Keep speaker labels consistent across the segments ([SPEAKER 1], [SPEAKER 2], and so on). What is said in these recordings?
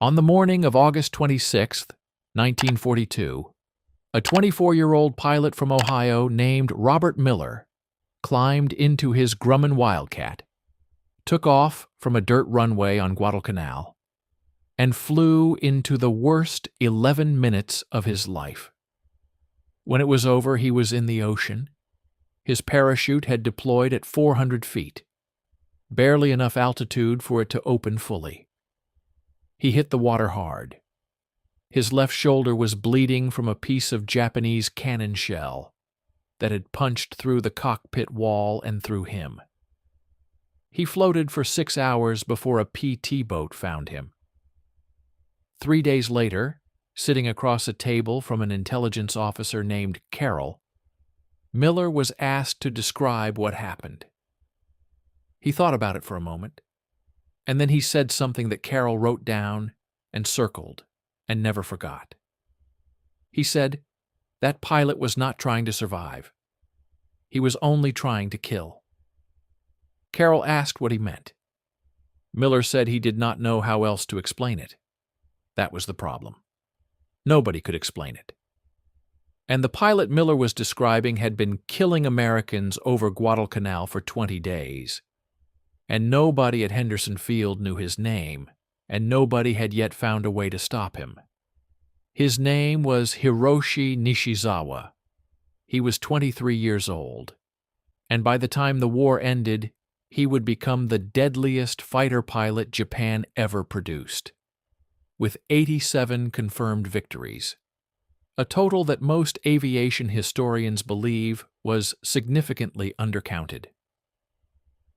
[SPEAKER 1] On the morning of August 26, 1942, a 24-year-old pilot from Ohio named Robert Miller climbed into his Grumman Wildcat, took off from a dirt runway on Guadalcanal, and flew into the worst 11 minutes of his life. When it was over, he was in the ocean. His parachute had deployed at 400 feet, barely enough altitude for it to open fully. He hit the water hard. His left shoulder was bleeding from a piece of Japanese cannon shell that had punched through the cockpit wall and through him. He floated for 6 hours before a PT boat found him. 3 days later, sitting across a table from an intelligence officer named Carroll, Miller was asked to describe what happened. He thought about it for a moment, and then he said something that Carroll wrote down and circled and never forgot. He said, "That pilot was not trying to survive. He was only trying to kill." Carroll asked what he meant. Miller said he did not know how else to explain it. That was the problem. Nobody could explain it. And the pilot Miller was describing had been killing Americans over Guadalcanal for 20 days. And nobody at Henderson Field knew his name, and nobody had yet found a way to stop him. His name was Hiroshi Nishizawa. He was 23 years old, and by the time the war ended, he would become the deadliest fighter pilot Japan ever produced, with 87 confirmed victories, a total that most aviation historians believe was significantly undercounted.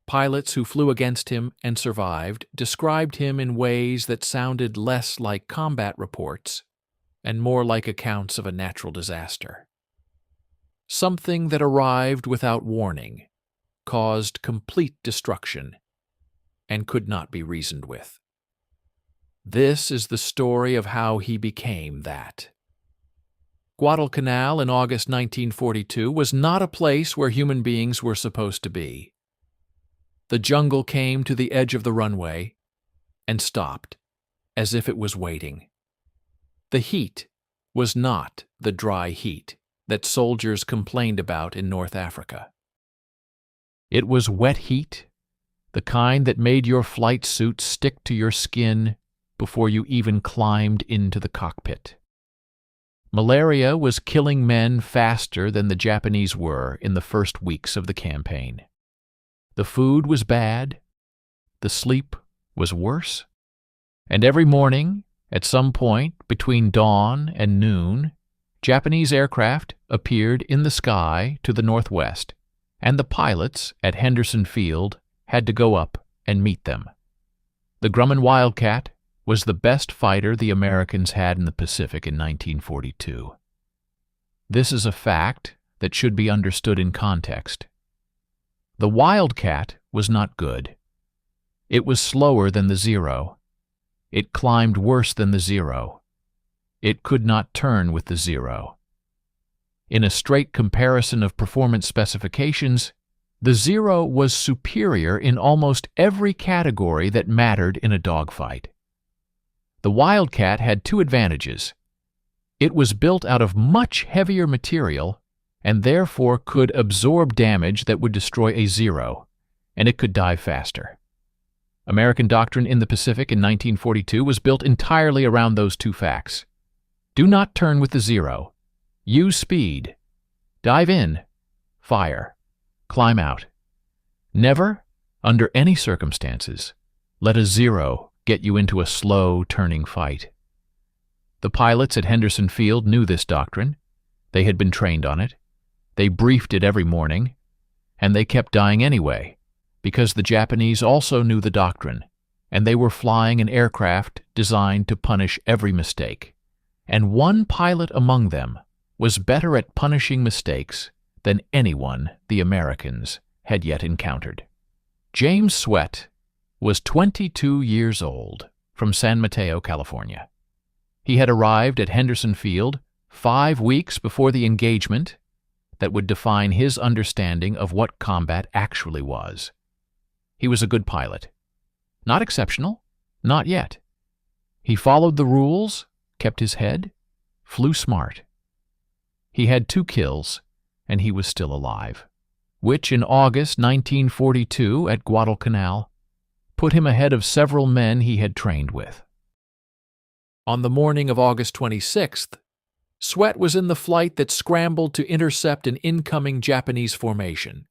[SPEAKER 1] Pilots who flew against him and survived described him in ways that sounded less like combat reports and more like accounts of a natural disaster. Something that arrived without warning, caused complete destruction, and could not be reasoned with. This is the story of how he became that. Guadalcanal in August 1942 was not a place where human beings were supposed to be. The jungle came to the edge of the runway and stopped, as if it was waiting. The heat was not the dry heat that soldiers complained about in North Africa. It was wet heat, the kind that made your flight suit stick to your skin before you even climbed into the cockpit. Malaria was killing men faster than the Japanese were in the first weeks of the campaign. The food was bad, the sleep was worse, and every morning, at some point between dawn and noon, Japanese aircraft appeared in the sky to the northwest, and the pilots at Henderson Field had to go up and meet them. The Grumman Wildcat was the best fighter the Americans had in the Pacific in 1942. This is a fact that should be understood in context. The Wildcat was not good. It was slower than the Zero. It climbed worse than the Zero. It could not turn with the Zero. In a straight comparison of performance specifications, the Zero was superior in almost every category that mattered in a dogfight. The Wildcat had two advantages. It was built out of much heavier material and therefore could absorb damage that would destroy a Zero, and it could dive faster. American doctrine in the Pacific in 1942 was built entirely around those two facts. Do not turn with the Zero. Use speed. Dive in. Fire. Climb out. Never, under any circumstances, let a Zero get you into a slow, turning fight. The pilots at Henderson Field knew this doctrine. They had been trained on it. They briefed it every morning, and they kept dying anyway, because the Japanese also knew the doctrine, and they were flying an aircraft designed to punish every mistake. And one pilot among them was better at punishing mistakes than anyone the Americans had yet encountered. James Sweat was 22 years old, from San Mateo, California. He had arrived at Henderson Field 5 weeks before the engagement that would define his understanding of what combat actually was. He was a good pilot. Not exceptional, not yet. He followed the rules, kept his head, flew smart. He had 2 kills, and he was still alive, which in August 1942 at Guadalcanal put him ahead of several men he had trained with. On the morning of August 26th, Sweat was in the flight that scrambled to intercept an incoming Japanese formation.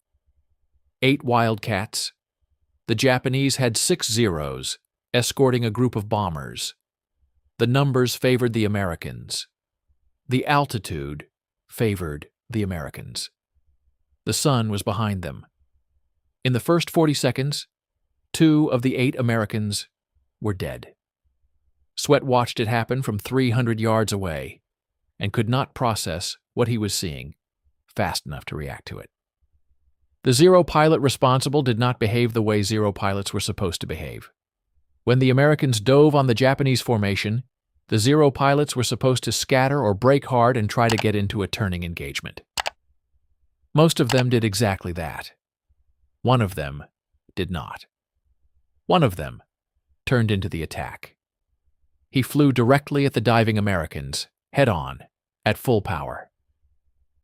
[SPEAKER 1] 8 Wildcats. The Japanese had 6 Zeros, escorting a group of bombers. The numbers favored the Americans. The altitude favored the Americans. The sun was behind them. In the first 40 seconds, 2 of the 8 Americans were dead. Sweat watched it happen from 300 yards away and could not process what he was seeing fast enough to react to it. The Zero pilot responsible did not behave the way Zero pilots were supposed to behave. When the Americans dove on the Japanese formation, the Zero pilots were supposed to scatter or brake hard and try to get into a turning engagement. Most of them did exactly that. One of them did not. One of them turned into the attack. He flew directly at the diving Americans, head-on, at full power.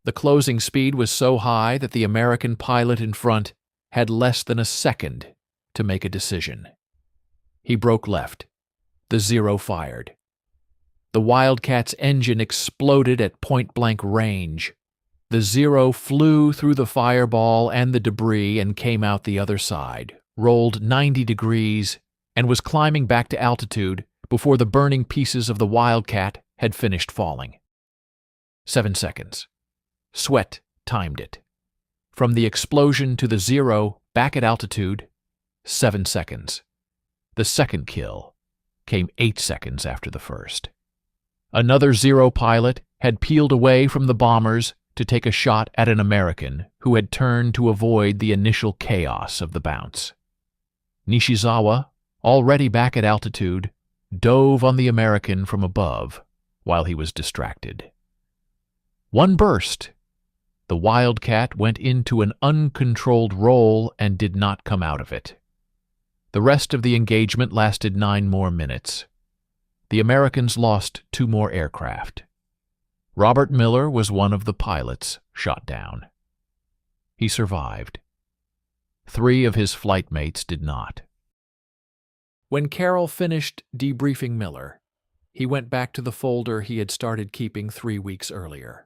[SPEAKER 1] The closing speed was so high that the American pilot in front had less than a second to make a decision. He broke left. The Zero fired. The Wildcat's engine exploded at point-blank range. The Zero flew through the fireball and the debris and came out the other side, rolled 90 degrees, and was climbing back to altitude before the burning pieces of the Wildcat had finished falling. 7 seconds. Sweat timed it. From the explosion to the Zero back at altitude, 7 seconds. The second kill came 8 seconds after the first. Another Zero pilot had peeled away from the bombers to take a shot at an American who had turned to avoid the initial chaos of the bounce. Nishizawa, already back at altitude, dove on the American from above while he was distracted. One burst. The Wildcat went into an uncontrolled roll and did not come out of it. The rest of the engagement lasted 9 more minutes. The Americans lost 2 more aircraft. Robert Miller was one of the pilots shot down. He survived. 3 of his flight mates did not. When Carroll finished debriefing Miller, he went back to the folder he had started keeping 3 weeks earlier.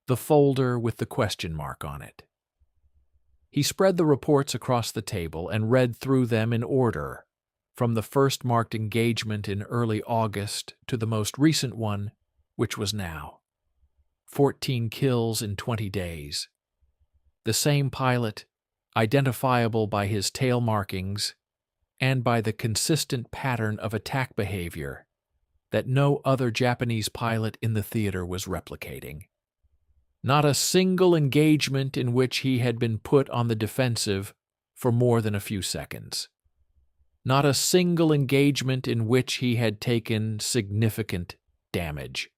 [SPEAKER 1] The folder with the question mark on it. He spread the reports across the table and read through them in order, from the first marked engagement in early August to the most recent one, which was now. 14 kills in 20 days. The same pilot, identifiable by his tail markings and by the consistent pattern of attack behavior that no other Japanese pilot in the theater was replicating. Not a single engagement in which he had been put on the defensive for more than a few seconds. Not a single engagement in which he had taken significant damage.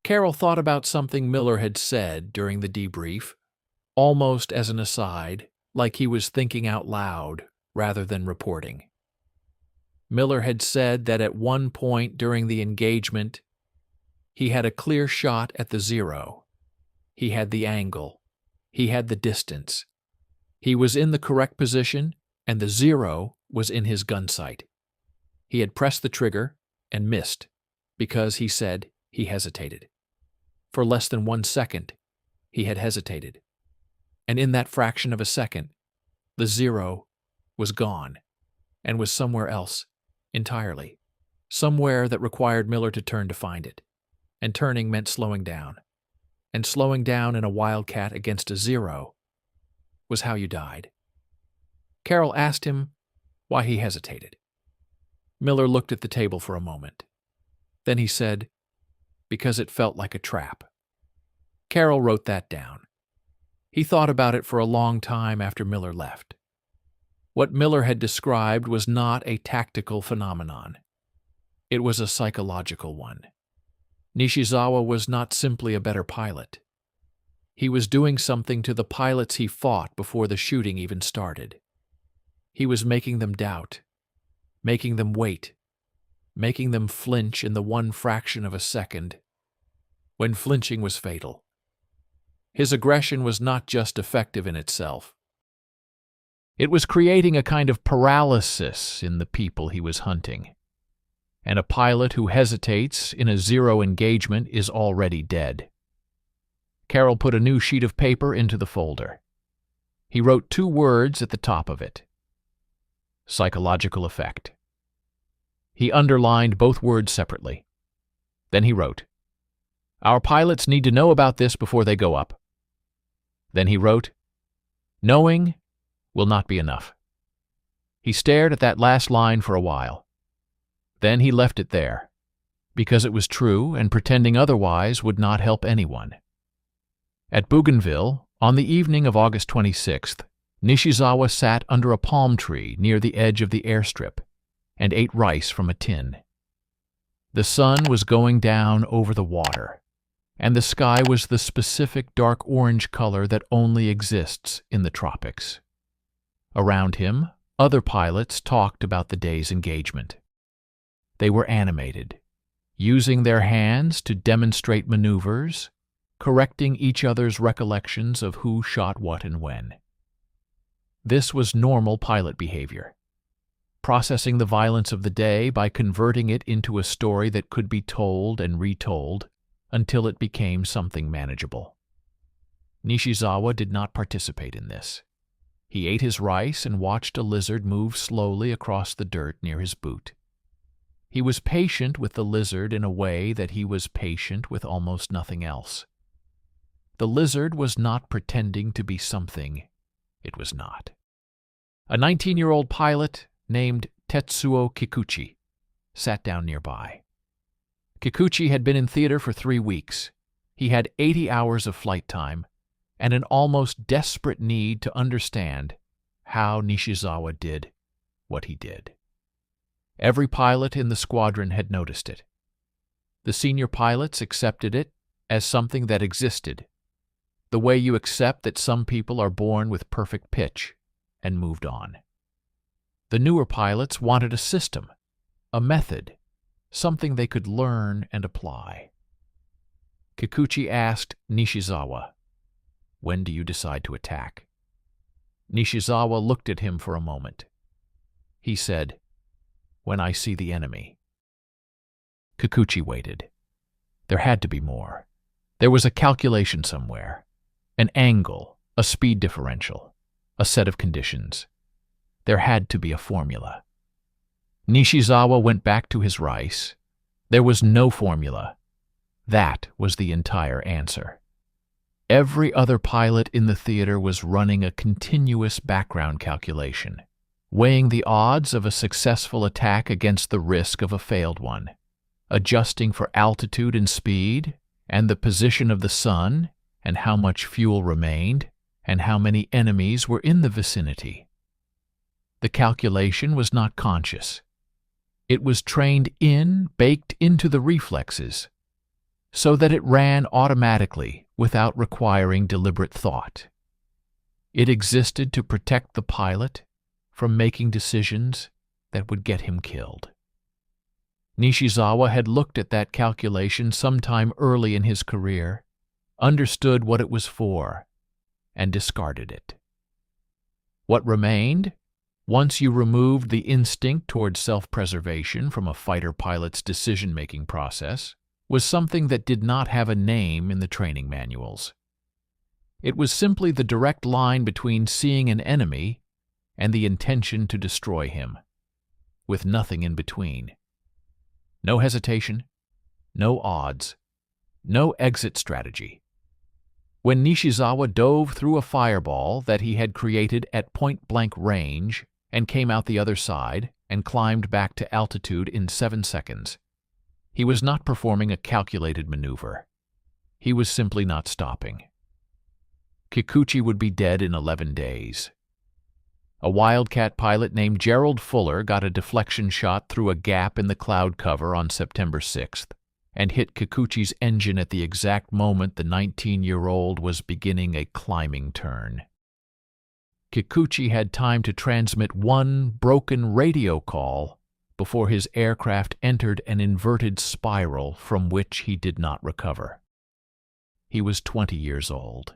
[SPEAKER 1] Carroll thought about something Miller had said during the debrief, almost as an aside, like he was thinking out loud rather than reporting. Miller had said that at one point during the engagement, he had a clear shot at the Zero. He had the angle. He had the distance. He was in the correct position, and the Zero was in his gun sight. He had pressed the trigger and missed because, he said, he hesitated. For less than 1 second, he had hesitated. And in that fraction of a second, the Zero was gone and was somewhere else entirely, somewhere that required Miller to turn to find it. And turning meant slowing down. And slowing down in a Wildcat against a Zero was how you died. Carroll asked him why he hesitated. Miller looked at the table for a moment. Then he said, because it felt like a trap. Carroll wrote that down. He thought about it for a long time after Miller left. What Miller had described was not a tactical phenomenon. It was a psychological one. Nishizawa was not simply a better pilot. He was doing something to the pilots he fought before the shooting even started. He was making them doubt, making them wait, making them flinch in the one fraction of a second, when flinching was fatal. His aggression was not just effective in itself. It was creating a kind of paralysis in the people he was hunting. And a pilot who hesitates in a zero engagement is already dead. Carroll put a new sheet of paper into the folder. He wrote 2 words at the top of it: psychological effect. He underlined both words separately. Then he wrote, "Our pilots need to know about this before they go up." Then he wrote, "Knowing will not be enough." He stared at that last line for a while. Then he left it there, because it was true and pretending otherwise would not help anyone. At Bougainville, on the evening of August 26th, Nishizawa sat under a palm tree near the edge of the airstrip and ate rice from a tin. The sun was going down over the water, and the sky was the specific dark orange color that only exists in the tropics. Around him, other pilots talked about the day's engagement. They were animated, using their hands to demonstrate maneuvers, correcting each other's recollections of who shot what and when. This was normal pilot behavior, processing the violence of the day by converting it into a story that could be told and retold until it became something manageable. Nishizawa did not participate in this. He ate his rice and watched a lizard move slowly across the dirt near his boot. He was patient with the lizard in a way that he was patient with almost nothing else. The lizard was not pretending to be something it was not. A 19-year-old pilot named Tetsuo Kikuchi sat down nearby. Kikuchi had been in theater for 3 weeks. He had 80 hours of flight time and an almost desperate need to understand how Nishizawa did what he did. Every pilot in the squadron had noticed it. The senior pilots accepted it as something that existed, the way you accept that some people are born with perfect pitch, and moved on. The newer pilots wanted a system, a method, something they could learn and apply. Kikuchi asked Nishizawa, "When do you decide to attack?" Nishizawa looked at him for a moment. He said, "When I see the enemy." Kikuchi waited. There had to be more. There was a calculation somewhere. An angle, a speed differential, a set of conditions. There had to be a formula. Nishizawa went back to his rice. There was no formula. That was the entire answer. Every other pilot in the theater was running a continuous background calculation, weighing the odds of a successful attack against the risk of a failed one, adjusting for altitude and speed, and the position of the sun, and how much fuel remained, and how many enemies were in the vicinity. The calculation was not conscious. It was trained in, baked into the reflexes, so that it ran automatically without requiring deliberate thought. It existed to protect the pilot from making decisions that would get him killed. Nishizawa had looked at that calculation sometime early in his career, understood what it was for, and discarded it. What remained, once you removed the instinct toward self-preservation from a fighter pilot's decision-making process, was something that did not have a name in the training manuals. It was simply the direct line between seeing an enemy and the intention to destroy him, with nothing in between. No hesitation, no odds, no exit strategy. When Nishizawa dove through a fireball that he had created at point-blank range and came out the other side and climbed back to altitude in 7 seconds, he was not performing a calculated maneuver. He was simply not stopping. Kikuchi would be dead in 11 days. A Wildcat pilot named Gerald Fuller got a deflection shot through a gap in the cloud cover on September 6th and hit Kikuchi's engine at the exact moment the 19-year-old was beginning a climbing turn. Kikuchi had time to transmit one broken radio call before his aircraft entered an inverted spiral from which he did not recover. He was 20 years old.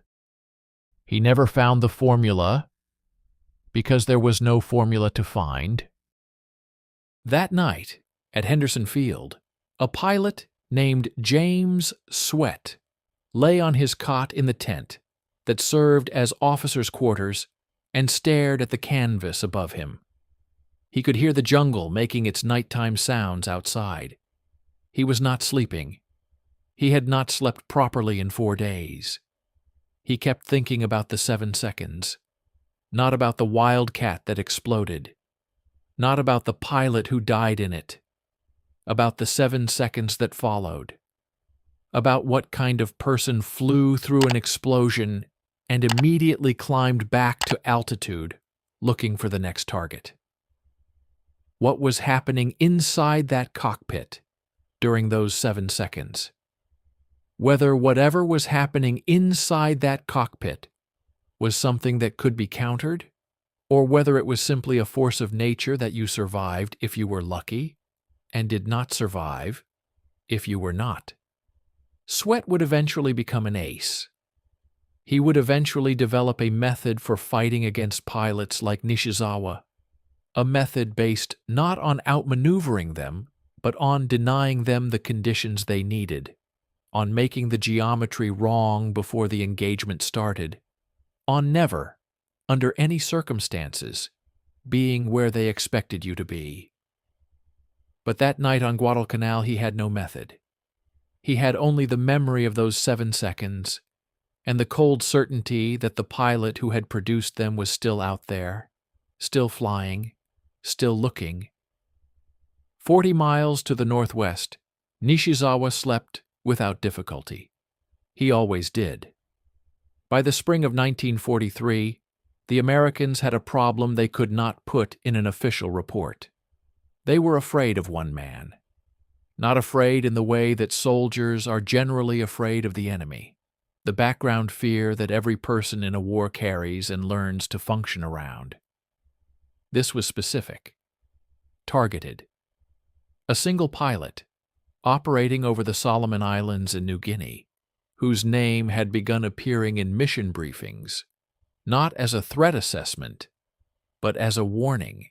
[SPEAKER 1] He never found the formula because there was no formula to find. That night, at Henderson Field, a pilot named James Sweat lay on his cot in the tent that served as officers' quarters and stared at the canvas above him. He could hear the jungle making its nighttime sounds outside. He was not sleeping. He had not slept properly in 4 days. He kept thinking about the 7 seconds, not about the wildcat that exploded, not about the pilot who died in it, about the 7 seconds that followed, about what kind of person flew through an explosion and immediately climbed back to altitude looking for the next target. What was happening inside that cockpit during those 7 seconds? Whether whatever was happening inside that cockpit was something that could be countered, or whether it was simply a force of nature that you survived if you were lucky, and did not survive if you were not. Sweat would eventually become an ace. He would eventually develop a method for fighting against pilots like Nishizawa, a method based not on outmaneuvering them, but on denying them the conditions they needed, on making the geometry wrong before the engagement started, on never, under any circumstances, being where they expected you to be. But that night on Guadalcanal he had no method. He had only the memory of those 7 seconds, and the cold certainty that the pilot who had produced them was still out there, still flying, still looking. 40 miles to the northwest, Nishizawa slept without difficulty. He always did. By the spring of 1943, the Americans had a problem they could not put in an official report. They were afraid of one man. Not afraid in the way that soldiers are generally afraid of the enemy, the background fear that every person in a war carries and learns to function around. This was specific, targeted. A single pilot, operating over the Solomon Islands in New Guinea, whose name had begun appearing in mission briefings, not as a threat assessment, but as a warning.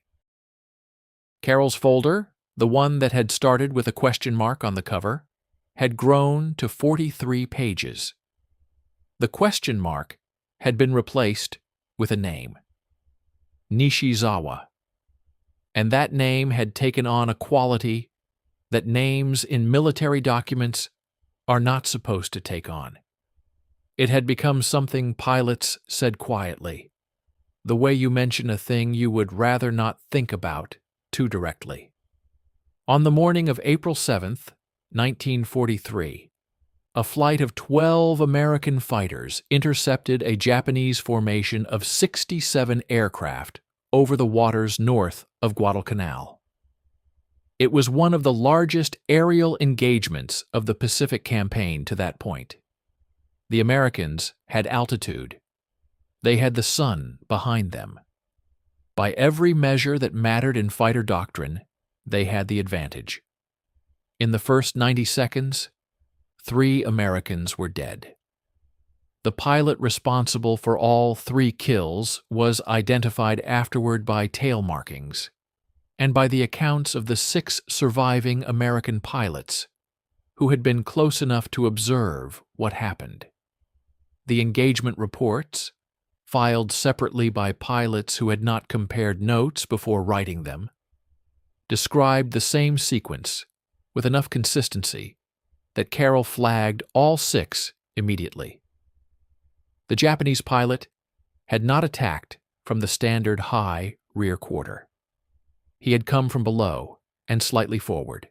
[SPEAKER 1] Carroll's folder, the one that had started with a question mark on the cover, had grown to 43 pages. The question mark had been replaced with a name, Nishizawa, and that name had taken on a quality that names in military documents are not supposed to take on. It had become something pilots said quietly, the way you mention a thing you would rather not think about too directly. On the morning of April 7th, 1943, a flight of 12 American fighters intercepted a Japanese formation of 67 aircraft over the waters north of Guadalcanal. It was one of the largest aerial engagements of the Pacific Campaign to that point. The Americans had altitude. They had the sun behind them. By every measure that mattered in fighter doctrine, they had the advantage. In the first 90 seconds, 3 Americans were dead. The pilot responsible for all 3 kills was identified afterward by tail markings, and by the accounts of the 6 surviving American pilots who had been close enough to observe what happened. The engagement reports, filed separately by pilots who had not compared notes before writing them, described the same sequence with enough consistency that Carroll flagged all 6 immediately. The Japanese pilot had not attacked from the standard high rear quarter. He had come from below and slightly forward,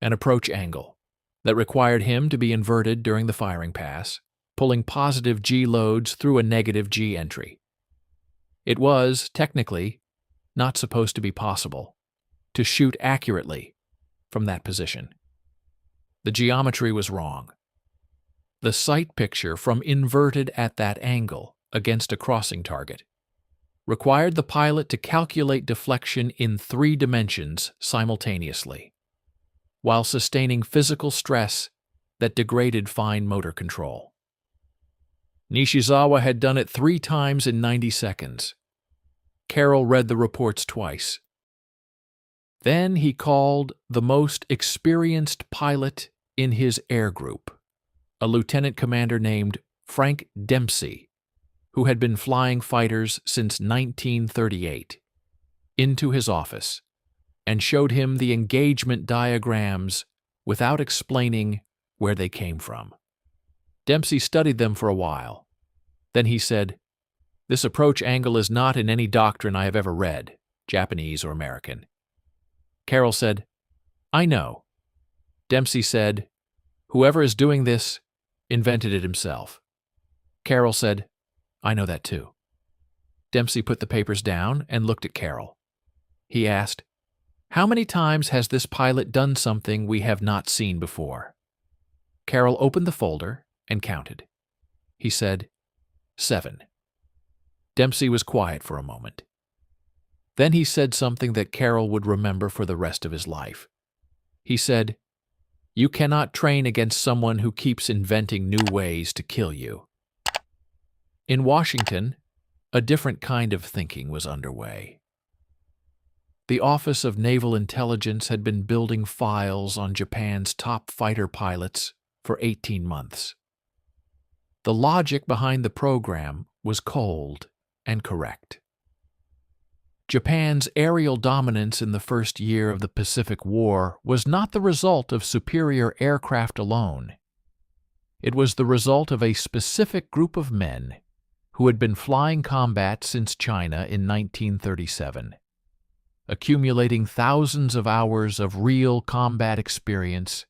[SPEAKER 1] an approach angle that required him to be inverted during the firing pass, pulling positive G loads through a negative G entry. It was, technically, not supposed to be possible to shoot accurately from that position. The geometry was wrong. The sight picture from inverted at that angle against a crossing target required the pilot to calculate deflection in 3 dimensions simultaneously, while sustaining physical stress that degraded fine motor control. Nishizawa had done it 3 times in 90 seconds. Carroll read the reports twice. Then he called the most experienced pilot in his air group, a lieutenant commander named Frank Dempsey, who had been flying fighters since 1938, into his office and showed him the engagement diagrams without explaining where they came from. Dempsey studied them for a while. Then he said, "This approach angle is not in any doctrine I have ever read, Japanese or American." Carroll said, "I know." Dempsey said, "Whoever is doing this invented it himself." Carroll said, "I know that too." Dempsey put the papers down and looked at Carroll. He asked, "How many times has this pilot done something we have not seen before?" Carroll opened the folder and counted. He said, 7. Dempsey was quiet for a moment. Then he said something that Carroll would remember for the rest of his life. He said, "You cannot train against someone who keeps inventing new ways to kill you." In Washington, a different kind of thinking was underway. The Office of Naval Intelligence had been building files on Japan's top fighter pilots for 18 months. The logic behind the program was cold and correct. Japan's aerial dominance in the first year of the Pacific War was not the result of superior aircraft alone. It was the result of a specific group of men who had been flying combat since China in 1937, accumulating thousands of hours of real combat experience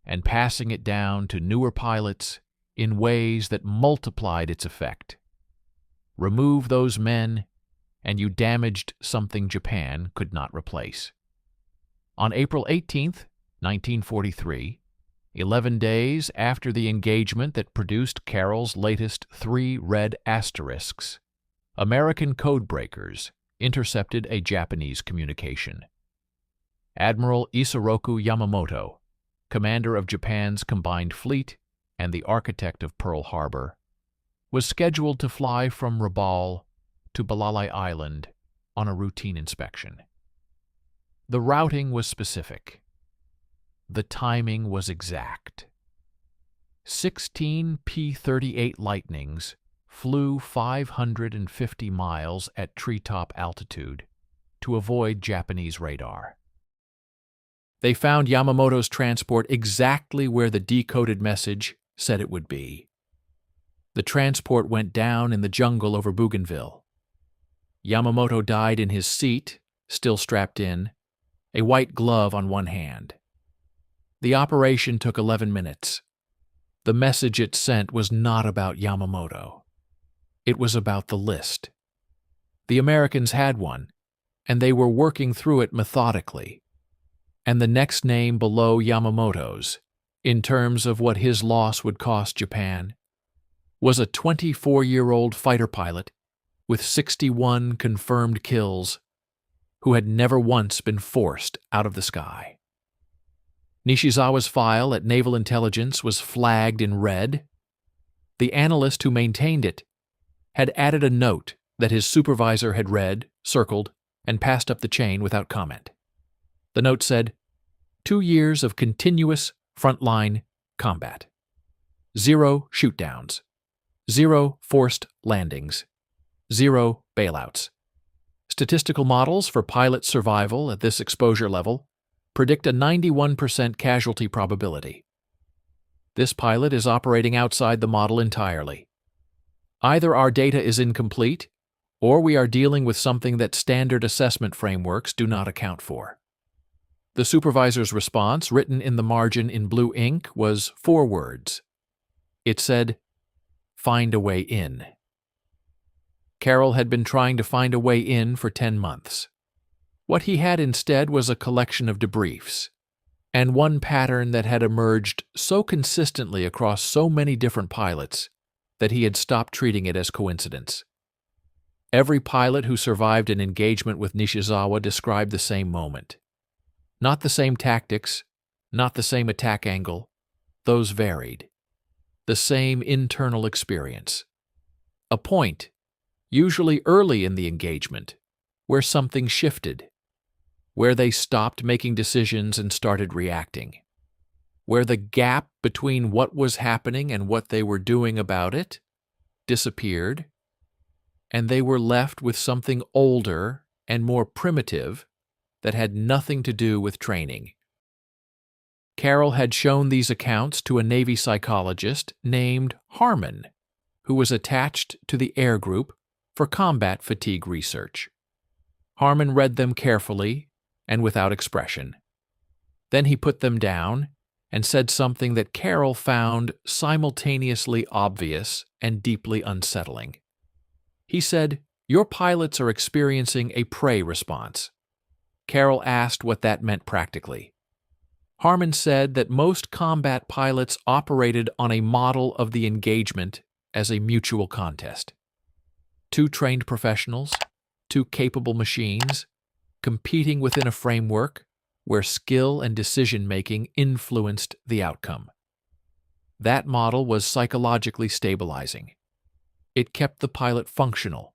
[SPEAKER 1] and passing it down to newer pilots in ways that multiplied its effect. Remove those men, and you damaged something Japan could not replace. On April 18, 1943, 11 days after the engagement that produced Carroll's latest 3 red asterisks, American codebreakers intercepted a Japanese communication. Admiral Isoroku Yamamoto, commander of Japan's combined fleet and the architect of Pearl Harbor, was scheduled to fly from Rabaul to Balalai Island on a routine inspection. The routing was specific. The timing was exact. 16 P-38 Lightnings flew 550 miles at treetop altitude to avoid Japanese radar. They found Yamamoto's transport exactly where the decoded message said it would be. The transport went down in the jungle over Bougainville. Yamamoto died in his seat, still strapped in, a white glove on one hand. The operation took 11 minutes. The message it sent was not about Yamamoto. It was about the list. The Americans had one, and they were working through it methodically. And the next name below Yamamoto's, in terms of what his loss would cost Japan, was a 24-year-old fighter pilot with 61 confirmed kills who had never once been forced out of the sky. Nishizawa's file at Naval Intelligence was flagged in red. The analyst who maintained it had added a note that his supervisor had read, circled, and passed up the chain without comment. The note said, 2 years of continuous frontline combat. 0 shootdowns. 0 forced landings. 0 bailouts. Statistical models for pilot survival at this exposure level predict a 91% casualty probability. This pilot is operating outside the model entirely. Either our data is incomplete, or we are dealing with something that standard assessment frameworks do not account for. The supervisor's response, written in the margin in blue ink, was 4 words. It said, "Find a way in." Carroll had been trying to find a way in for 10 months. What he had instead was a collection of debriefs, and one pattern that had emerged so consistently across so many different pilots that he had stopped treating it as coincidence. Every pilot who survived an engagement with Nishizawa described the same moment. Not the same tactics, not the same attack angle. Those varied. The same internal experience. A point, usually early in the engagement, where something shifted, where they stopped making decisions and started reacting, where the gap between what was happening and what they were doing about it disappeared, and they were left with something older and more primitive that had nothing to do with training. Carroll had shown these accounts to a Navy psychologist named Harmon, who was attached to the Air Group for combat fatigue research. Harmon read them carefully and without expression. Then he put them down and said something that Carroll found simultaneously obvious and deeply unsettling. He said, "Your pilots are experiencing a prey response." Carroll asked what that meant practically. Harmon said that most combat pilots operated on a model of the engagement as a mutual contest. Two trained professionals, two capable machines, competing within a framework where skill and decision-making influenced the outcome. That model was psychologically stabilizing. It kept the pilot functional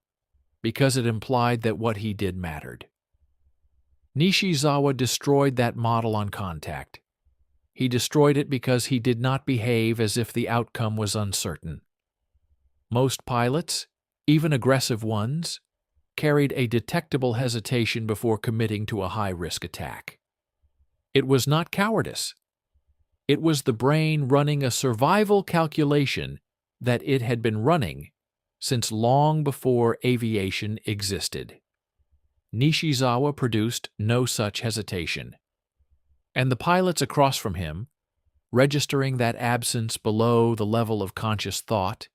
[SPEAKER 1] because it implied that what he did mattered. Nishizawa destroyed that model on contact. He destroyed it because he did not behave as if the outcome was uncertain. Most pilots, even aggressive ones, carried a detectable hesitation before committing to a high-risk attack. It was not cowardice. It was the brain running a survival calculation that it had been running since long before aviation existed. Nishizawa produced no such hesitation. And the pilots across from him, registering that absence below the level of conscious thought,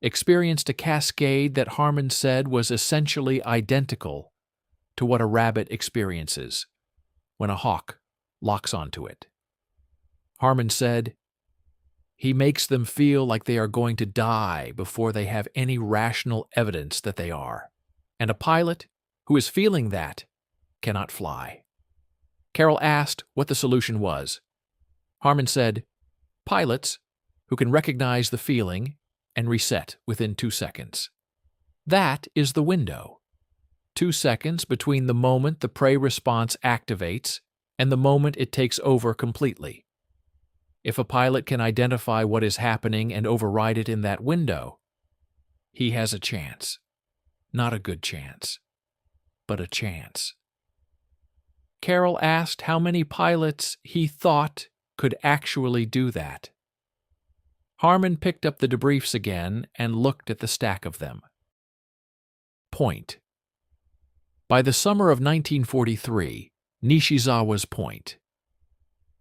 [SPEAKER 1] experienced a cascade that Harmon said was essentially identical to what a rabbit experiences when a hawk locks onto it. Harmon said, "He makes them feel like they are going to die before they have any rational evidence that they are. And a pilot who is feeling that cannot fly." Carroll asked what the solution was. Harmon said, "Pilots who can recognize the feeling and reset within 2 seconds. That is the window. 2 seconds between the moment the prey response activates and the moment it takes over completely. If a pilot can identify what is happening and override it in that window, he has a chance. Not a good chance, but a chance." Carroll asked how many pilots he thought could actually do that. Harmon picked up the debriefs again and looked at the stack of them. Point. By the summer of 1943, Nishizawa's point.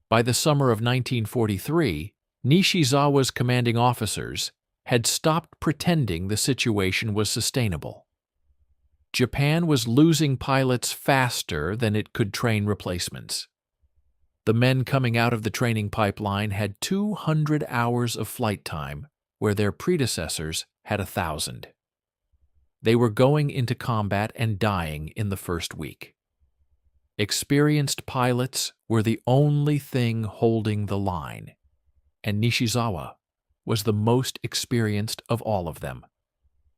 [SPEAKER 1] By the summer of 1943, Nishizawa's commanding officers had stopped pretending the situation was sustainable. Japan was losing pilots faster than it could train replacements. The men coming out of the training pipeline had 200 hours of flight time, where their predecessors had 1,000. They were going into combat and dying in the first week. Experienced pilots were the only thing holding the line, and Nishizawa was the most experienced of all of them.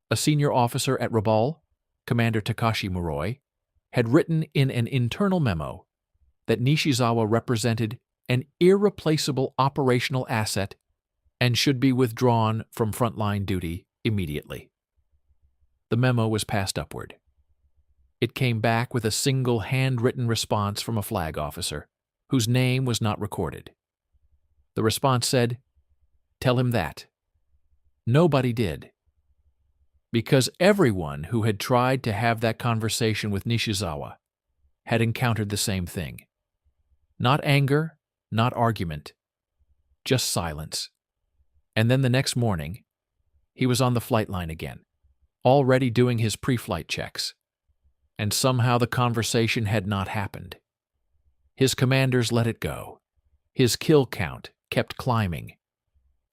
[SPEAKER 1] A senior officer at Rabaul, Commander Takashi Muroi, had written in an internal memo that Nishizawa represented an irreplaceable operational asset and should be withdrawn from frontline duty immediately. The memo was passed upward. It came back with a single handwritten response from a flag officer, whose name was not recorded. The response said, "Tell him that." Nobody did, because everyone who had tried to have that conversation with Nishizawa had encountered the same thing. Not anger, not argument, just silence. And then the next morning, he was on the flight line again, already doing his pre-flight checks. And somehow the conversation had not happened. His commanders let it go. His kill count kept climbing.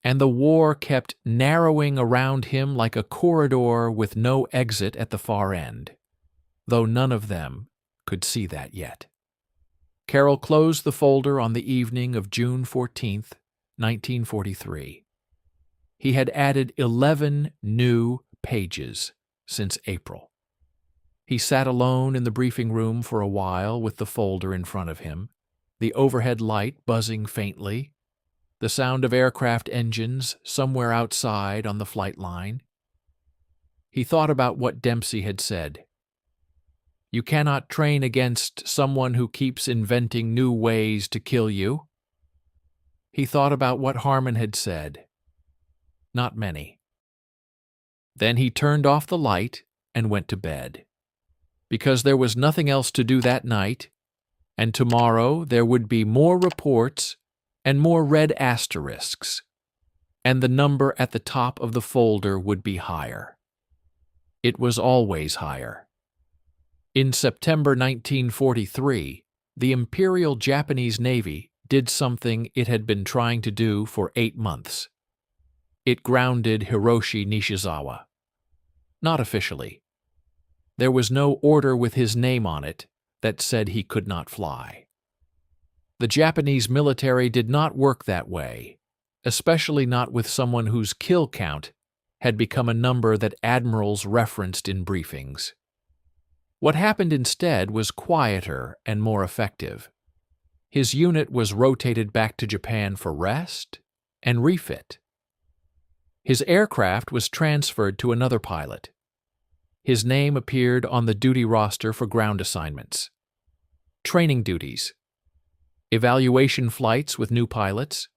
[SPEAKER 1] and the war kept narrowing around him like a corridor with no exit at the far end, though none of them could see that yet. Carroll closed the folder on the evening of June 14th, 1943. He had added 11 new pages since April. He sat alone in the briefing room for a while with the folder in front of him, the overhead light buzzing faintly, the sound of aircraft engines somewhere outside on the flight line. He thought about what Dempsey had said. You cannot train against someone who keeps inventing new ways to kill you. He thought about what Harmon had said. Not many. Then he turned off the light and went to bed, because there was nothing else to do that night, and tomorrow there would be more reports and more red asterisks, and the number at the top of the folder would be higher. It was always higher. In September 1943, the Imperial Japanese Navy did something it had been trying to do for 8 months. It grounded Hiroshi Nishizawa. Not officially. There was no order with his name on it that said he could not fly. The Japanese military did not work that way, especially not with someone whose kill count had become a number that admirals referenced in briefings. What happened instead was quieter and more effective. His unit was rotated back to Japan for rest and refit. His aircraft was transferred to another pilot. His name appeared on the duty roster for ground assignments, training duties, evaluation flights with new pilots,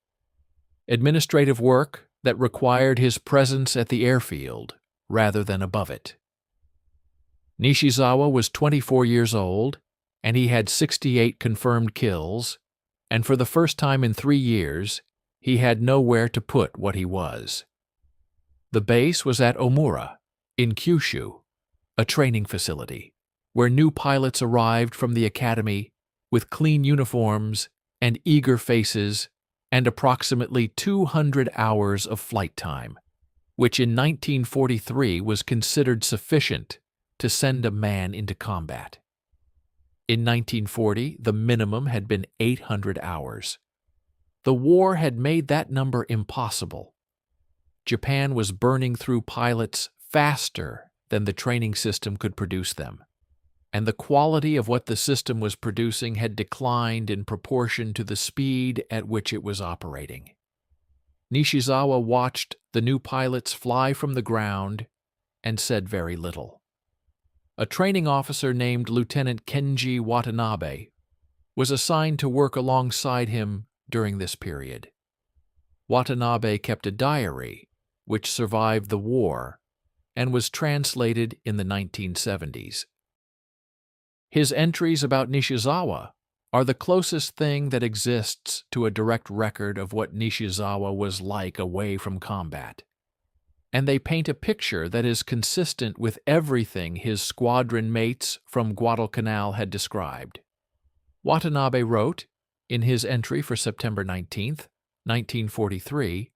[SPEAKER 1] administrative work that required his presence at the airfield rather than above it. Nishizawa was 24 years old, and he had 68 confirmed kills, and for the first time in 3 years, he had nowhere to put what he was. The base was at Omura, in Kyushu, a training facility, where new pilots arrived from the academy with clean uniforms and eager faces and approximately 200 hours of flight time, which in 1943 was considered sufficient to send a man into combat. In 1940, the minimum had been 800 hours. The war had made that number impossible. Japan was burning through pilots faster than the training system could produce them, and the quality of what the system was producing had declined in proportion to the speed at which it was operating. Nishizawa watched the new pilots fly from the ground and said very little. A training officer named Lieutenant Kenji Watanabe was assigned to work alongside him during this period. Watanabe kept a diary which survived the war and was translated in the 1970s. His entries about Nishizawa are the closest thing that exists to a direct record of what Nishizawa was like away from combat, and they paint a picture that is consistent with everything his squadron mates from Guadalcanal had described. Watanabe wrote, in his entry for September 19, 1943,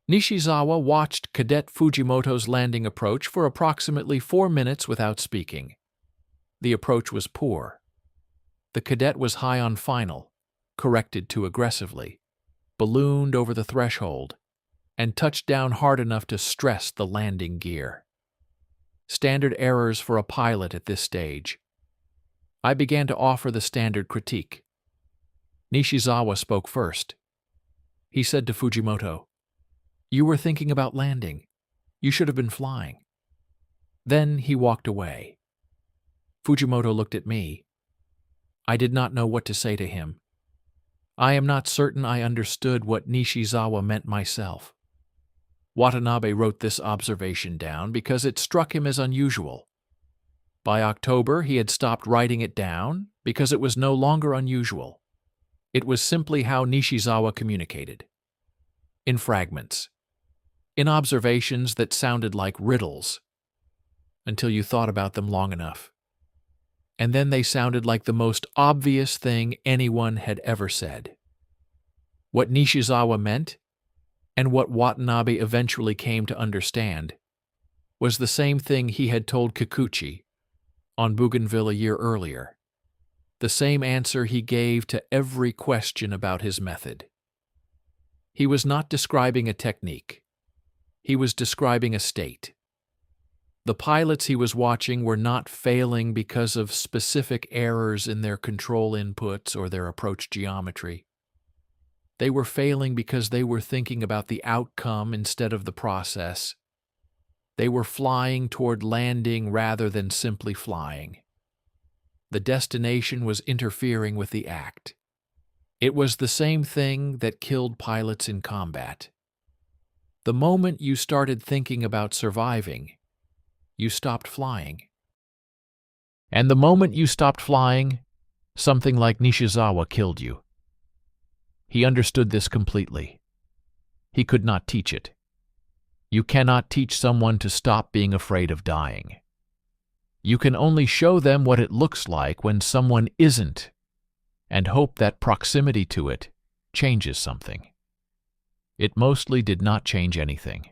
[SPEAKER 1] Nishizawa watched Cadet Fujimoto's landing approach for approximately 4 minutes without speaking. The approach was poor. The cadet was high on final, corrected too aggressively, ballooned over the threshold, and touched down hard enough to stress the landing gear. Standard errors for a pilot at this stage. I began to offer the standard critique. Nishizawa spoke first. He said to Fujimoto, "You were thinking about landing. You should have been flying." Then he walked away. Fujimoto looked at me. I did not know what to say to him. I am not certain I understood what Nishizawa meant myself. Watanabe wrote this observation down because it struck him as unusual. By October, he had stopped writing it down because it was no longer unusual. It was simply how Nishizawa communicated. In fragments. In observations that sounded like riddles, until you thought about them long enough. And then they sounded like the most obvious thing anyone had ever said. What Nishizawa meant? And what Watanabe eventually came to understand was the same thing he had told Kikuchi on Bougainville a year earlier, the same answer he gave to every question about his method. He was not describing a technique. He was describing a state. The pilots he was watching were not failing because of specific errors in their control inputs or their approach geometry. They were failing because they were thinking about the outcome instead of the process. They were flying toward landing rather than simply flying. The destination was interfering with the act. It was the same thing that killed pilots in combat. The moment you started thinking about surviving, you stopped flying. And the moment you stopped flying, something like Nishizawa killed you. He understood this completely. He could not teach it. You cannot teach someone to stop being afraid of dying. You can only show them what it looks like when someone isn't, and hope that proximity to it changes something. It mostly did not change anything.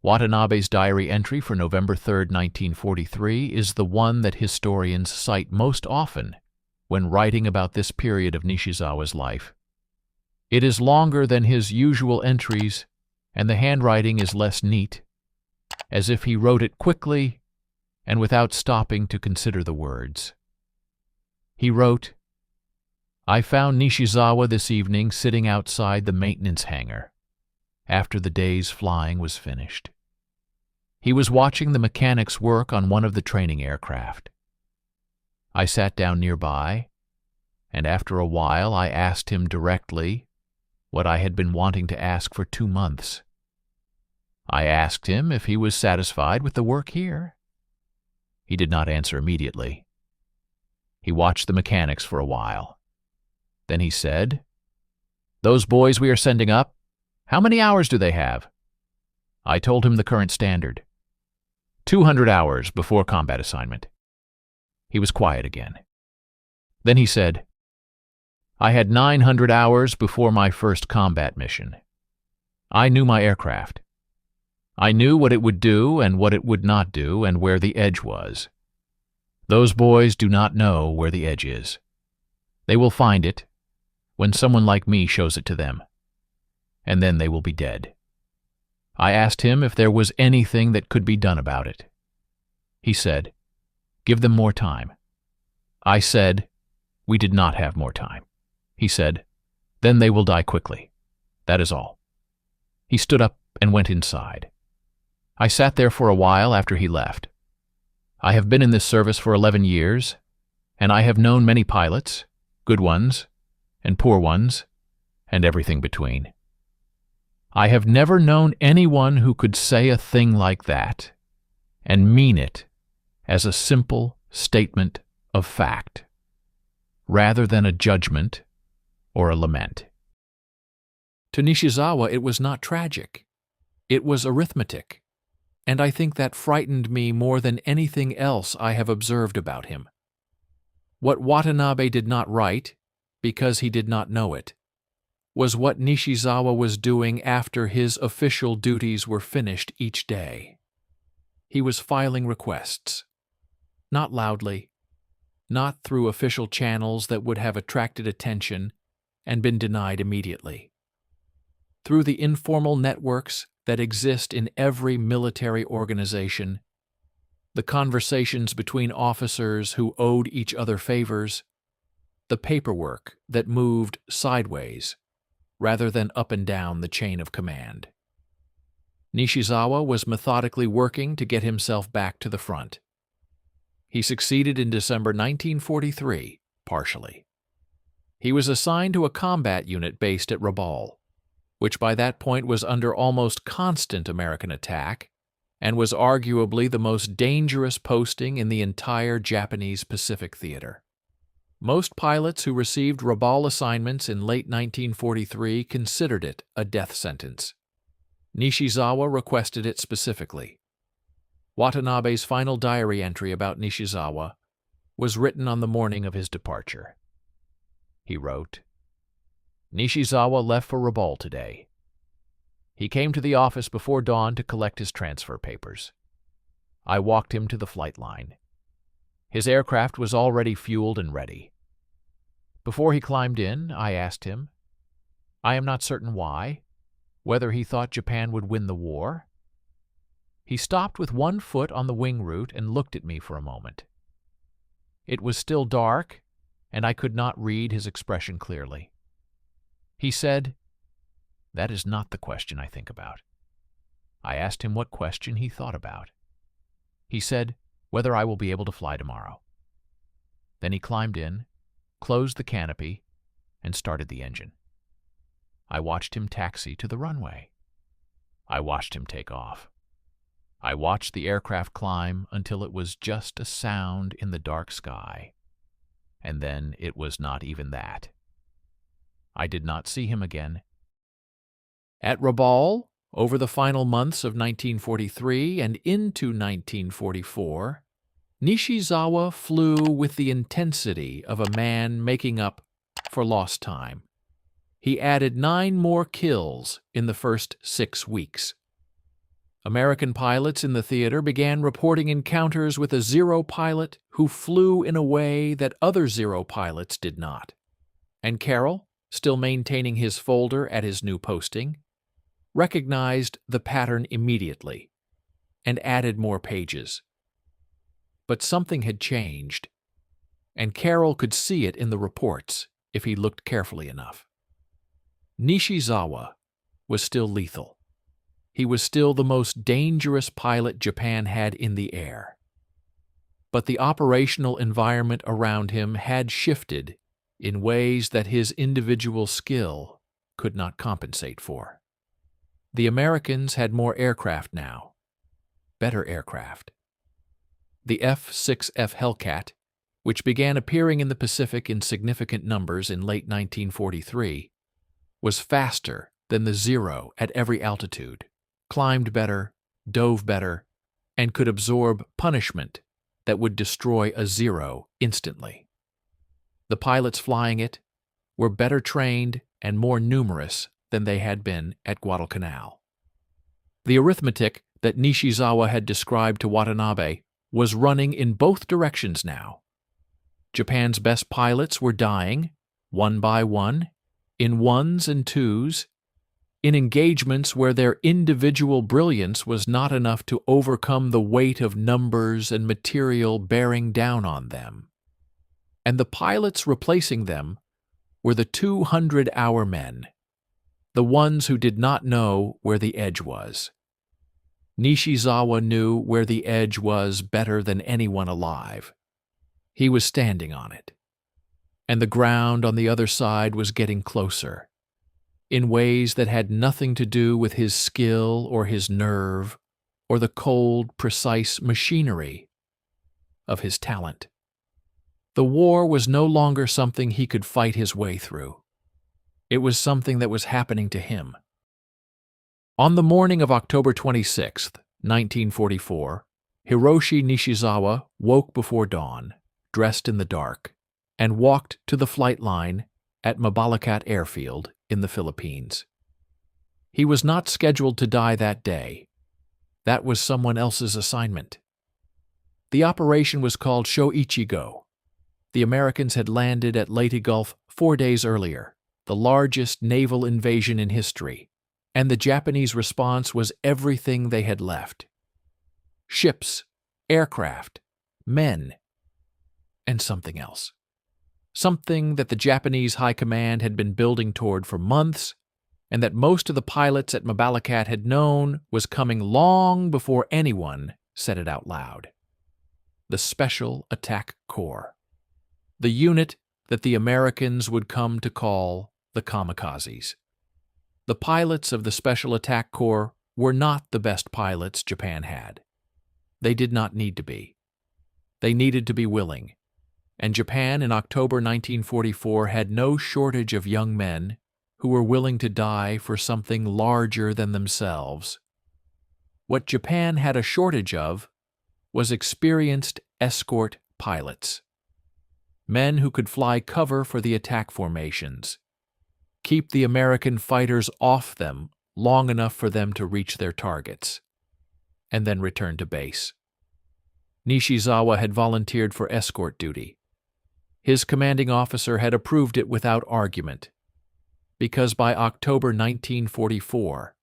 [SPEAKER 1] Watanabe's diary entry for November 3, 1943 is the one that historians cite most often when writing about this period of Nishizawa's life. It is longer than his usual entries, and the handwriting is less neat, as if he wrote it quickly and without stopping to consider the words. He wrote, "I found Nishizawa this evening sitting outside the maintenance hangar, after the day's flying was finished. He was watching the mechanics work on one of the training aircraft. I sat down nearby, and after a while I asked him directly what I had been wanting to ask for 2 months. I asked him if he was satisfied with the work here. He did not answer immediately. He watched the mechanics for a while. Then he said, 'Those boys we are sending up, how many hours do they have?' I told him the current standard, 200 hours before combat assignment. He was quiet again. Then he said, 'I had 900 hours before my first combat mission. I knew my aircraft. I knew what it would do and what it would not do and where the edge was. Those boys do not know where the edge is. They will find it when someone like me shows it to them, and then they will be dead.' I asked him if there was anything that could be done about it. He said, 'Give them more time.' I said, 'We did not have more time.' He said, 'Then they will die quickly. That is all.' He stood up and went inside. I sat there for a while after he left. I have been in this service for 11 years, and I have known many pilots, good ones and poor ones, and everything between. I have never known anyone who could say a thing like that and mean it as a simple statement of fact, rather than a judgment or a lament." To Nishizawa, it was not tragic. It was arithmetic, and I think that frightened me more than anything else I have observed about him. What Watanabe did not write, because he did not know it, was what Nishizawa was doing after his official duties were finished each day. He was filing requests, not loudly, not through official channels that would have attracted attention and been denied immediately, through the informal networks that exist in every military organization, the conversations between officers who owed each other favors, the paperwork that moved sideways rather than up and down the chain of command. Nishizawa was methodically working to get himself back to the front. He succeeded in December 1943, partially. He was assigned to a combat unit based at Rabaul, which by that point was under almost constant American attack and was arguably the most dangerous posting in the entire Japanese Pacific theater. Most pilots who received Rabaul assignments in late 1943 considered it a death sentence. Nishizawa requested it specifically. Watanabe's final diary entry about Nishizawa was written on the morning of his departure. He wrote, "Nishizawa left for Rabaul today. He came to the office before dawn to collect his transfer papers. I walked him to the flight line. His aircraft was already fueled and ready. Before he climbed in, I asked him, I am not certain why, whether he thought Japan would win the war. He stopped with one foot on the wing root and looked at me for a moment. It was still dark, and I could not read his expression clearly. He said, "That is not the question I think about." I asked him what question he thought about. He said, "Whether I will be able to fly tomorrow." Then he climbed in, closed the canopy, and started the engine. I watched him taxi to the runway. I watched him take off. I watched the aircraft climb until it was just a sound in the dark sky, and then it was not even that. I did not see him again. At Rabaul, over the final months of 1943 and into 1944, Nishizawa flew with the intensity of a man making up for lost time. He added 9 more kills in the first 6 weeks. American pilots in the theater began reporting encounters with a Zero pilot who flew in a way that other Zero pilots did not. And Carroll, still maintaining his folder at his new posting, recognized the pattern immediately and added more pages. But something had changed, and Carroll could see it in the reports if he looked carefully enough. Nishizawa was still lethal. He was still the most dangerous pilot Japan had in the air. But the operational environment around him had shifted in ways that his individual skill could not compensate for. The Americans had more aircraft now, better aircraft. The F-6F Hellcat, which began appearing in the Pacific in significant numbers in late 1943, was faster than the Zero at every altitude, climbed better, dove better, and could absorb punishment that would destroy a Zero instantly. The pilots flying it were better trained and more numerous than they had been at Guadalcanal. The arithmetic that Nishizawa had described to Watanabe was running in both directions now. Japan's best pilots were dying, one by one, in ones and twos, in engagements where their individual brilliance was not enough to overcome the weight of numbers and material bearing down on them. And the pilots replacing them were the 200-hour men, the ones who did not know where the edge was. Nishizawa knew where the edge was better than anyone alive. He was standing on it, and the ground on the other side was getting closer, in ways that had nothing to do with his skill or his nerve or the cold, precise machinery of his talent. The war was no longer something he could fight his way through. It was something that was happening to him. On the morning of October 26, 1944, Hiroshi Nishizawa woke before dawn, dressed in the dark, and walked to the flight line at Mabalacat Airfield in the Philippines. He was not scheduled to die that day. That was someone else's assignment. The operation was called Shoichigo. The Americans had landed at Leyte Gulf 4 days earlier, the largest naval invasion in history, and the Japanese response was everything they had left. Ships, aircraft, men, and something else. Something that the Japanese High Command had been building toward for months, and that most of the pilots at Mabalacat had known was coming long before anyone said it out loud. The Special Attack Corps. The unit that the Americans would come to call the Kamikazes. The pilots of the Special Attack Corps were not the best pilots Japan had. They did not need to be. They needed to be willing, and Japan in October 1944 had no shortage of young men who were willing to die for something larger than themselves. What Japan had a shortage of was experienced escort pilots. Men who could fly cover for the attack formations, keep the American fighters off them long enough for them to reach their targets, and then return to base. Nishizawa had volunteered for escort duty. His commanding officer had approved it without argument, because by October 1944,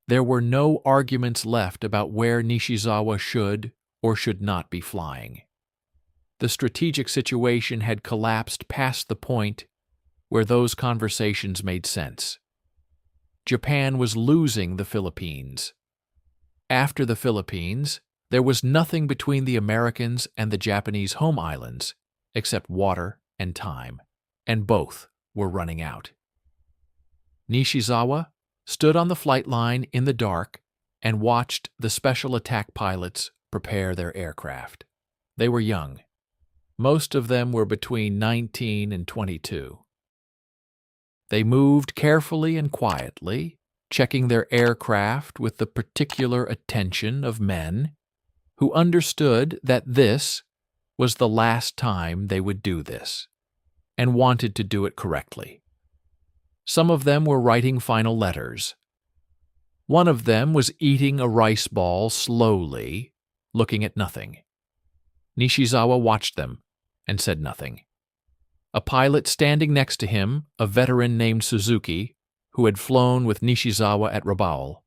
[SPEAKER 1] there were no arguments left about where Nishizawa should or should not be flying. The strategic situation had collapsed past the point where those conversations made sense. Japan was losing the Philippines. After the Philippines, there was nothing between the Americans and the Japanese home islands except water and time, and both were running out. Nishizawa stood on the flight line in the dark and watched the special attack pilots prepare their aircraft. They were young. Most of them were between 19 and 22. They moved carefully and quietly, checking their aircraft with the particular attention of men who understood that this was the last time they would do this, and wanted to do it correctly. Some of them were writing final letters. One of them was eating a rice ball slowly, looking at nothing. Nishizawa watched them and said nothing. A pilot standing next to him, a veteran named Suzuki, who had flown with Nishizawa at Rabaul,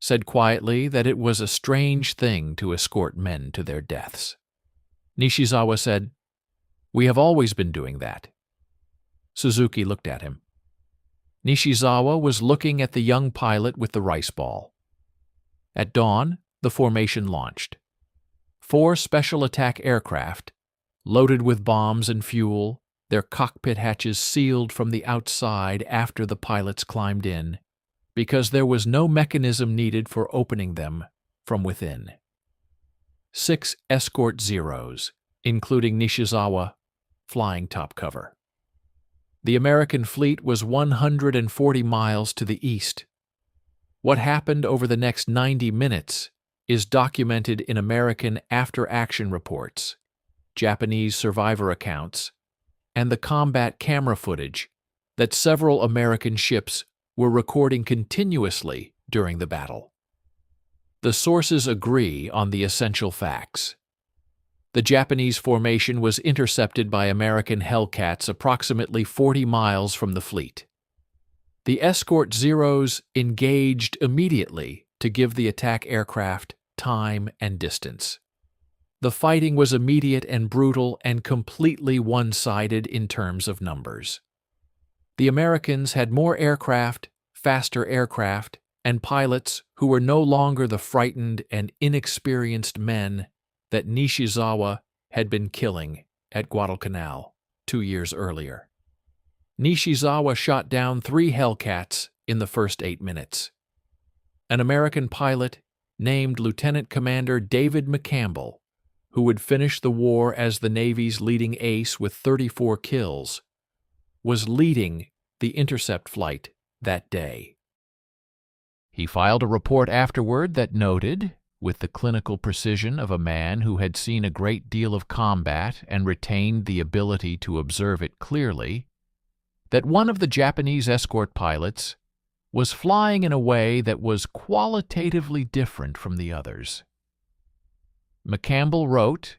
[SPEAKER 1] said quietly that it was a strange thing to escort men to their deaths. Nishizawa said, "We have always been doing that." Suzuki looked at him. Nishizawa was looking at the young pilot with the rice ball. At dawn, the formation launched. 4 special attack aircraft, loaded with bombs and fuel, their cockpit hatches sealed from the outside after the pilots climbed in, because there was no mechanism needed for opening them from within. 6 escort Zeros, including Nishizawa, flying top cover. The American fleet was 140 miles to the east. What happened over the next 90 minutes is documented in American after-action reports, Japanese survivor accounts, and the combat camera footage that several American ships were recording continuously during the battle. The sources agree on the essential facts. The Japanese formation was intercepted by American Hellcats approximately 40 miles from the fleet. The escort Zeros engaged immediately to give the attack aircraft time and distance. The fighting was immediate and brutal and completely one-sided in terms of numbers. The Americans had more aircraft, faster aircraft, and pilots who were no longer the frightened and inexperienced men that Nishizawa had been killing at Guadalcanal 2 years earlier. Nishizawa shot down 3 Hellcats in the first 8 minutes. An American pilot named Lieutenant Commander David McCampbell, who would finish the war as the Navy's leading ace with 34 kills, was leading the intercept flight that day. He filed a report afterward that noted, with the clinical precision of a man who had seen a great deal of combat and retained the ability to observe it clearly, that one of the Japanese escort pilots was flying in a way that was qualitatively different from the others. McCampbell wrote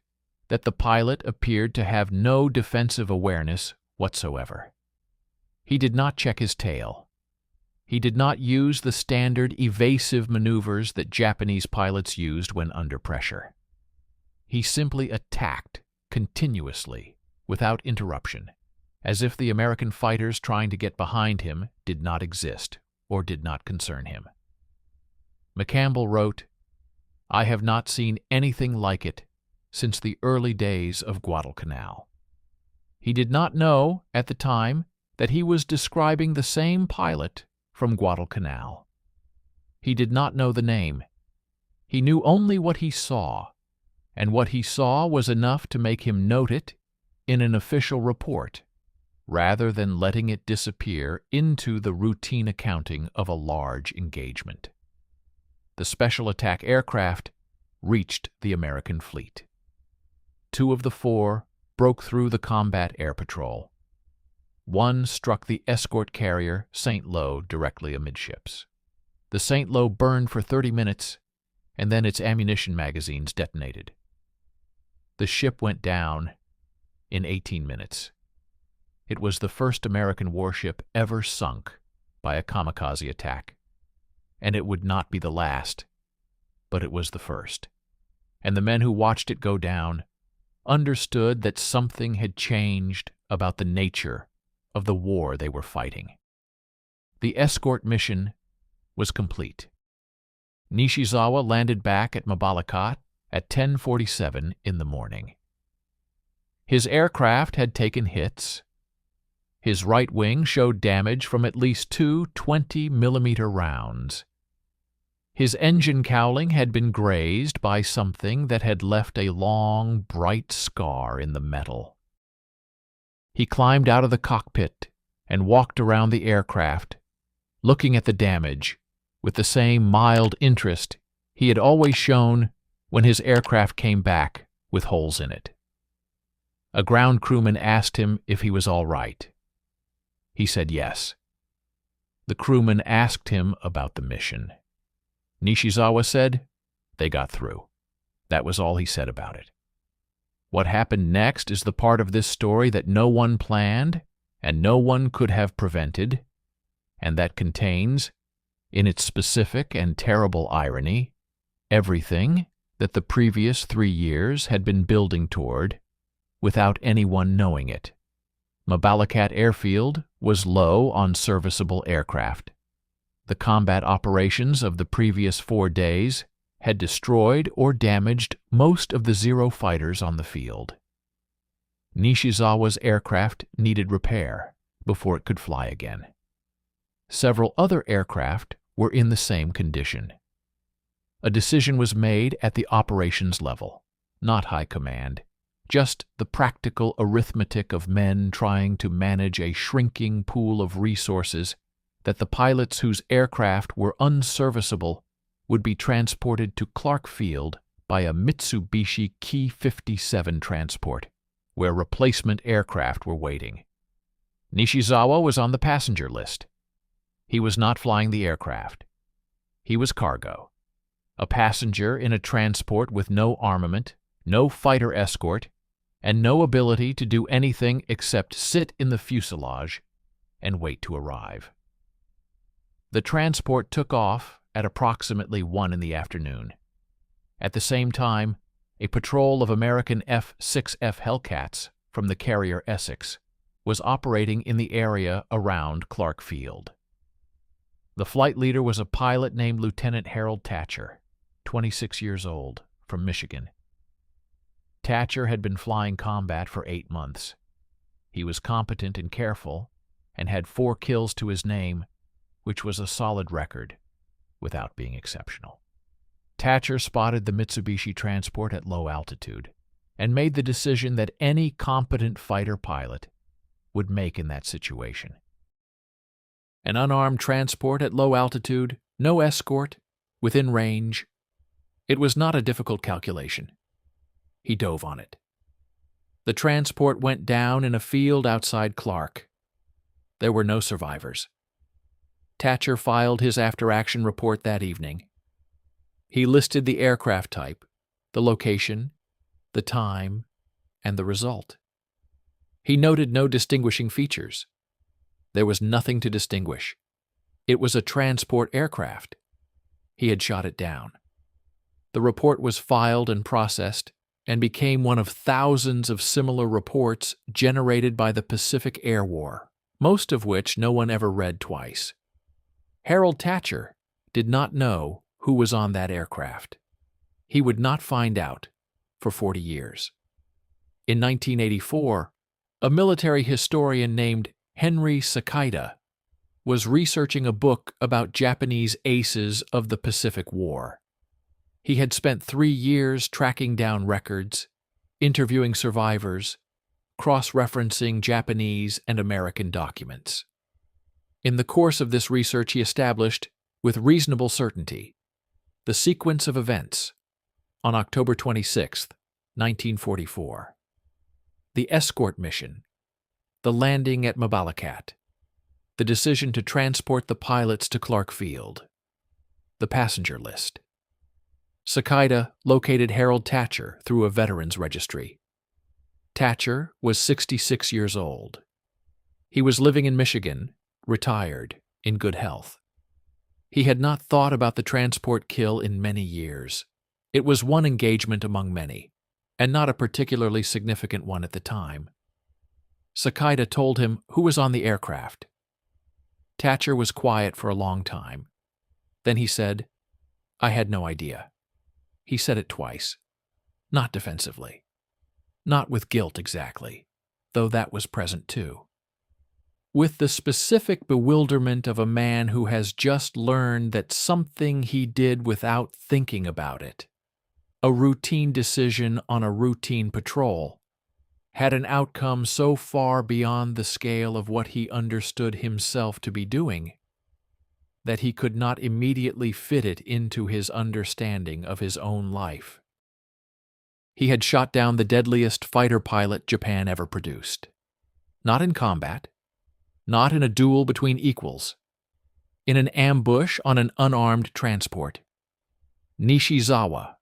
[SPEAKER 1] that the pilot appeared to have no defensive awareness whatsoever. He did not check his tail. He did not use the standard evasive maneuvers that Japanese pilots used when under pressure. He simply attacked continuously, without interruption, as if the American fighters trying to get behind him did not exist or did not concern him. McCampbell wrote, "I have not seen anything like it since the early days of Guadalcanal." He did not know, at the time, that he was describing the same pilot from Guadalcanal. He did not know the name. He knew only what he saw, and what he saw was enough to make him note it in an official report, rather than letting it disappear into the routine accounting of a large engagement. The special attack aircraft reached the American fleet. 2 of the 4 broke through the combat air patrol. 1 struck the escort carrier St. Lo directly amidships. The St. Lo burned for 30 minutes, and then its ammunition magazines detonated. The ship went down in 18 minutes. It was the first American warship ever sunk by a kamikaze attack, and it would not be the last, but it was the first. And the men who watched it go down understood that something had changed about the nature of the war they were fighting. The escort mission was complete. Nishizawa landed back at Mabalacat at 10:47 in the morning. His aircraft had taken hits. His right wing showed damage from at least 2 20-millimeter rounds. His engine cowling had been grazed by something that had left a long, bright scar in the metal. He climbed out of the cockpit and walked around the aircraft, looking at the damage with the same mild interest he had always shown when his aircraft came back with holes in it. A ground crewman asked him if he was all right. He said yes. The crewman asked him about the mission. Nishizawa said they got through. That was all he said about it. What happened next is the part of this story that no one planned and no one could have prevented, and that contains, in its specific and terrible irony, everything that the previous 3 years had been building toward without anyone knowing it. Mabalacat Airfield was low on serviceable aircraft. The combat operations of the previous 4 days had destroyed or damaged most of the Zero fighters on the field. Nishizawa's aircraft needed repair before it could fly again. Several other aircraft were in the same condition. A decision was made at the operations level, not high command, just the practical arithmetic of men trying to manage a shrinking pool of resources, that the pilots whose aircraft were unserviceable would be transported to Clark Field by a Mitsubishi Ki-57 transport, where replacement aircraft were waiting. Nishizawa was on the passenger list. He was not flying the aircraft. He was cargo, a passenger in a transport with no armament, no fighter escort, and no ability to do anything except sit in the fuselage and wait to arrive. The transport took off at approximately 1 in the afternoon. At the same time, a patrol of American F-6F Hellcats from the carrier Essex was operating in the area around Clark Field. The flight leader was a pilot named Lieutenant Harold Thatcher, 26 years old, from Michigan. Thatcher had been flying combat for 8 months. He was competent and careful, and had 4 kills to his name, which was a solid record, without being exceptional. Thatcher spotted the Mitsubishi transport at low altitude, and made the decision that any competent fighter pilot would make in that situation. An unarmed transport at low altitude, no escort, within range. It was not a difficult calculation. He dove on it. The transport went down in a field outside Clark. There were no survivors. Thatcher filed his after-action report that evening. He listed the aircraft type, the location, the time, and the result. He noted no distinguishing features. There was nothing to distinguish. It was a transport aircraft. He had shot it down. The report was filed and processed, and became one of thousands of similar reports generated by the Pacific Air War, most of which no one ever read twice. Harold Thatcher did not know who was on that aircraft. He would not find out for 40 years. In 1984, a military historian named Henry Sakita was researching a book about Japanese aces of the Pacific War. He had spent 3 years tracking down records, interviewing survivors, cross-referencing Japanese and American documents. In the course of this research, he established, with reasonable certainty, the sequence of events on October 26, 1944. The escort mission, the landing at Mabalacat, the decision to transport the pilots to Clark Field, the passenger list. Sakida located Harold Thatcher through a veterans registry. Thatcher was 66 years old. He was living in Michigan, retired, in good health. He had not thought about the transport kill in many years. It was one engagement among many, and not a particularly significant one at the time. Sakida told him who was on the aircraft. Thatcher was quiet for a long time. Then he said, "I had no idea." He said it twice. Not defensively. Not with guilt exactly, though that was present too. With the specific bewilderment of a man who has just learned that something he did without thinking about it, a routine decision on a routine patrol, had an outcome so far beyond the scale of what he understood himself to be doing that he could not immediately fit it into his understanding of his own life. He had shot down the deadliest fighter pilot Japan ever produced. Not in combat, not in a duel between equals, in an ambush on an unarmed transport. Nishizawa,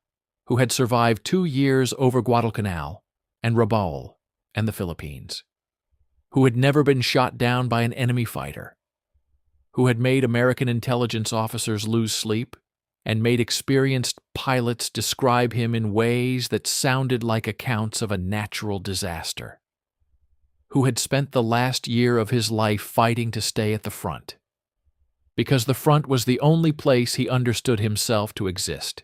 [SPEAKER 1] who had survived 2 years over Guadalcanal and Rabaul and the Philippines, who had never been shot down by an enemy fighter, who had made American intelligence officers lose sleep and made experienced pilots describe him in ways that sounded like accounts of a natural disaster, who had spent the last year of his life fighting to stay at the front, because the front was the only place he understood himself to exist.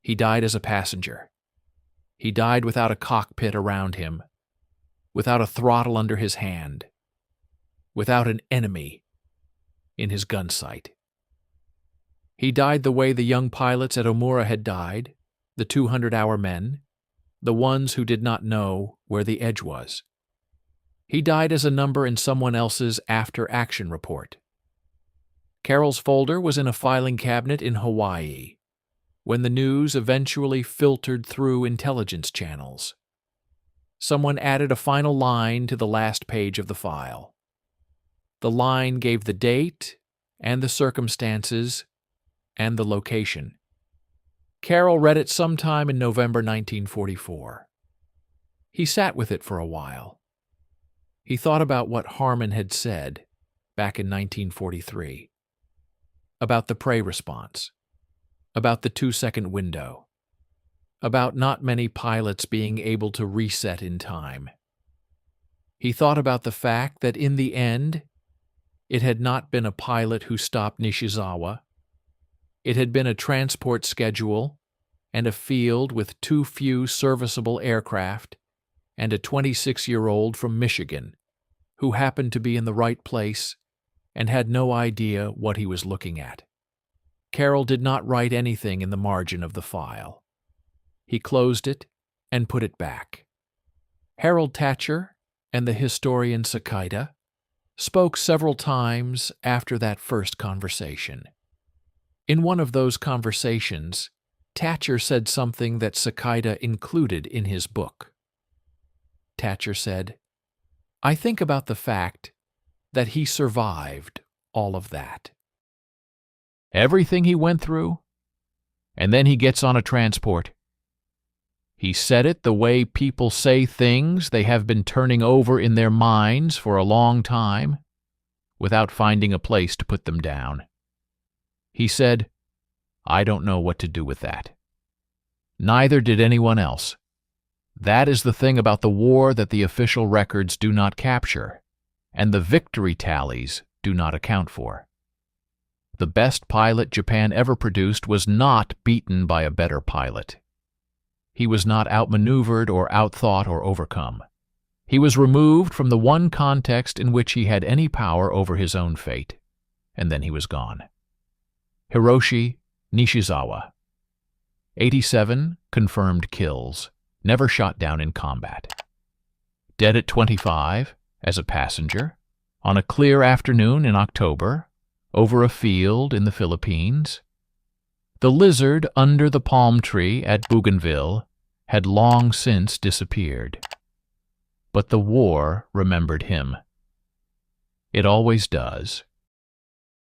[SPEAKER 1] He died as a passenger. He died without a cockpit around him, without a throttle under his hand, without an enemy in his gun sight. He died the way the young pilots at Omura had died, the 200-hour men, the ones who did not know where the edge was. He died as a number in someone else's after-action report. Carol's folder was in a filing cabinet in Hawaii when the news eventually filtered through intelligence channels. Someone added a final line to the last page of the file. The line gave the date and the circumstances and the location. Carol read it sometime in November 1944. He sat with it for a while. He thought about what Harmon had said back in 1943, about the prey response, about the 2-second window, about not many pilots being able to reset in time. He thought about the fact that in the end, it had not been a pilot who stopped Nishizawa. It had been a transport schedule and a field with too few serviceable aircraft and a 26-year-old from Michigan who happened to be in the right place and had no idea what he was looking at. Carol did not write anything in the margin of the file. He closed it and put it back. Harold Thatcher and the historian Sakida spoke several times after that first conversation. In one of those conversations, Thatcher said something that Sakida included in his book. Thatcher said, "I think about the fact that he survived all of that. Everything he went through, and then he gets on a transport. He said it the way people say things they have been turning over in their minds for a long time, without finding a place to put them down. He said, 'I don't know what to do with that.' Neither did anyone else. That is the thing about the war that the official records do not capture, and the victory tallies do not account for. The best pilot Japan ever produced was not beaten by a better pilot. He was not outmaneuvered or outthought or overcome. He was removed from the one context in which he had any power over his own fate, and then he was gone." Hiroshi Nishizawa. 87 confirmed kills, never shot down in combat. Dead at 25, as a passenger, on a clear afternoon in October, over a field in the Philippines. The lizard under the palm tree at Bougainville had long since disappeared. But the war remembered him. It always does.